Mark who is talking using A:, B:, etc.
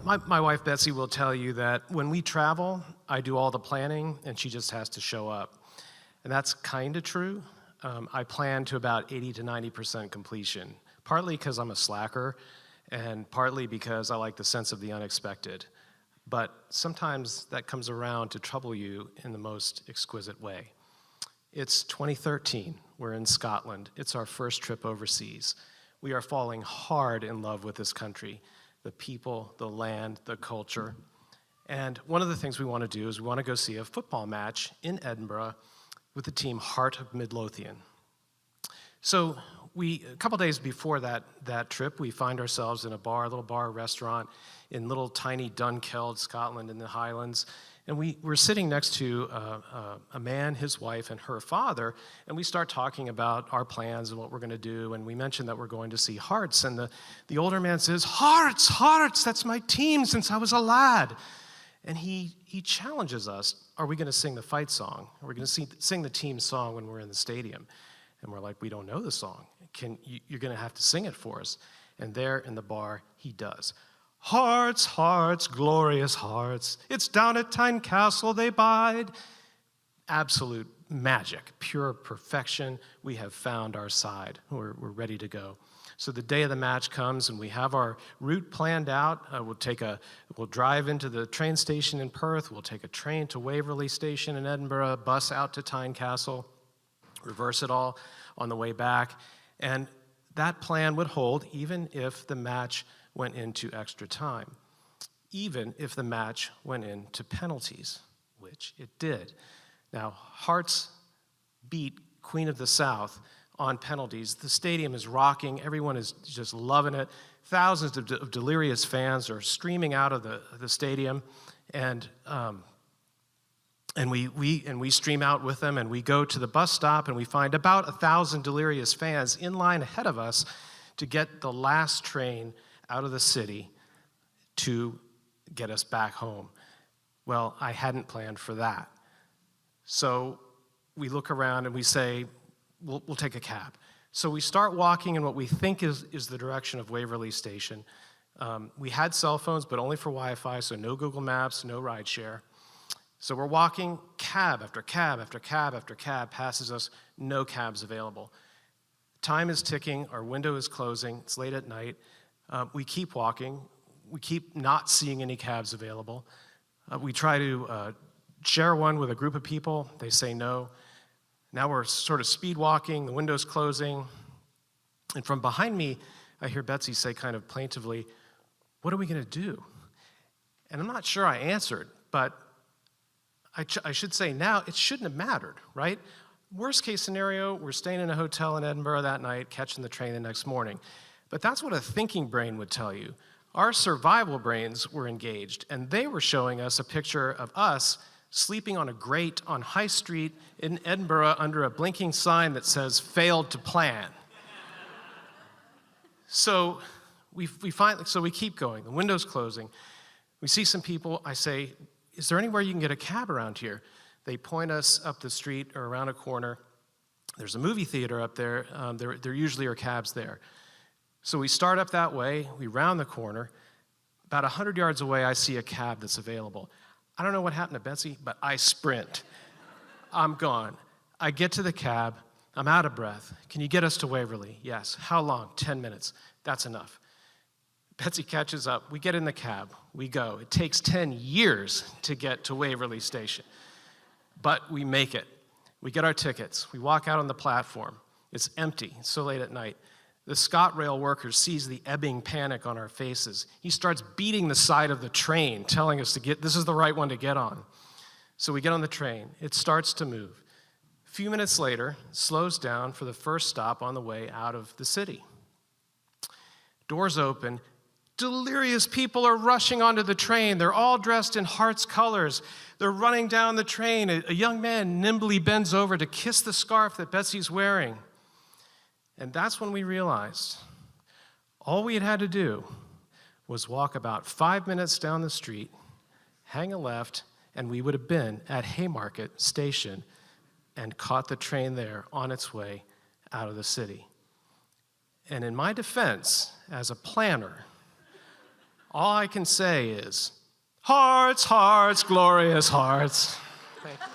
A: My wife, Betsy, will tell you that when we travel, I do all the planning, and she just has to show up. And that's kind of true. I plan to about 80 to 90% completion, partly because I'm a slacker, and partly because I like the sense of the unexpected. But sometimes that comes around to trouble you in the most exquisite way. It's 2013. We're in Scotland. It's our first trip overseas. We are falling hard in love with this country, the people, the land, the culture. And one of the things we want to do is we want to go see a football match in Edinburgh with the team Heart of Midlothian. So a couple days before that trip, we find ourselves in a little bar restaurant in little tiny Dunkeld, Scotland in the Highlands. And we're sitting next to a man, his wife, and her father, and we start talking about our plans and what we're going to do, and we mention that we're going to see Hearts, and the older man says, Hearts, Hearts, that's my team since I was a lad. And he challenges us, are we going to sing the fight song? Are we going to sing the team song when we're in the stadium? And we're like, we don't know the song. You're going to have to sing it for us. And there in the bar, he does. Hearts, hearts, glorious hearts, it's down at Tynecastle they bide. Absolute magic, pure perfection. We have found our side. We're ready to go. So the day of the match comes, and we have our route planned out. We'll drive into the train station in Perth. We'll take a train to Waverley Station in Edinburgh, bus out to Tynecastle, reverse it all on the way back. And that plan would hold even if the match went into extra time, even if the match went into penalties, which it did. Now, Hearts beat Queen of the South on penalties. The stadium is rocking. Everyone is just loving it. Thousands of delirious fans are streaming out of the stadium, and we stream out with them, and we go to the bus stop, and we find about 1,000 delirious fans in line ahead of us to get the last train out of the city to get us back home. Well, I hadn't planned for that. So we look around and we say, we'll take a cab. So we start walking in what we think is the direction of Waverley Station. We had cell phones, but only for Wi-Fi, so no Google Maps, no rideshare. So we're walking, cab after cab after cab after cab passes us, no cabs available. Time is ticking, our window is closing, it's late at night. We keep walking. We keep not seeing any cabs available. We try to share one with a group of people. They say no. Now we're sort of speed walking. The window's closing. And from behind me, I hear Betsy say kind of plaintively, what are we going to do? And I'm not sure I answered, but I should say now it shouldn't have mattered, right? Worst case scenario, we're staying in a hotel in Edinburgh that night, catching the train the next morning. But that's what a thinking brain would tell you. Our survival brains were engaged, and they were showing us a picture of us sleeping on a grate on High Street in Edinburgh under a blinking sign that says, failed to plan. So we keep going. The window's closing. We see some people. I say, is there anywhere you can get a cab around here? They point us up the street or around a corner. There's a movie theater up there. There usually are cabs there. So we start up that way, we round the corner. About 100 yards away, I see a cab that's available. I don't know what happened to Betsy, but I sprint. I'm gone. I get to the cab, I'm out of breath. Can you get us to Waverley? Yes. How long? 10 minutes. That's enough. Betsy catches up, we get in the cab, we go. It takes 10 years to get to Waverley Station, but we make it. We get our tickets, we walk out on the platform. It's empty, it's so late at night. The ScotRail worker sees the ebbing panic on our faces. He starts beating the side of the train, telling us this is the right one to get on. So we get on the train. It starts to move. A few minutes later, it slows down for the first stop on the way out of the city. Doors open. Delirious people are rushing onto the train. They're all dressed in Hearts colors. They're running down the train. A young man nimbly bends over to kiss the scarf that Betsy's wearing. And that's when we realized all we had to do was walk about 5 minutes down the street, hang a left, and we would have been at Haymarket Station and caught the train there on its way out of the city. And in my defense, as a planner, All I can say is, hearts, hearts, glorious hearts. Thank you.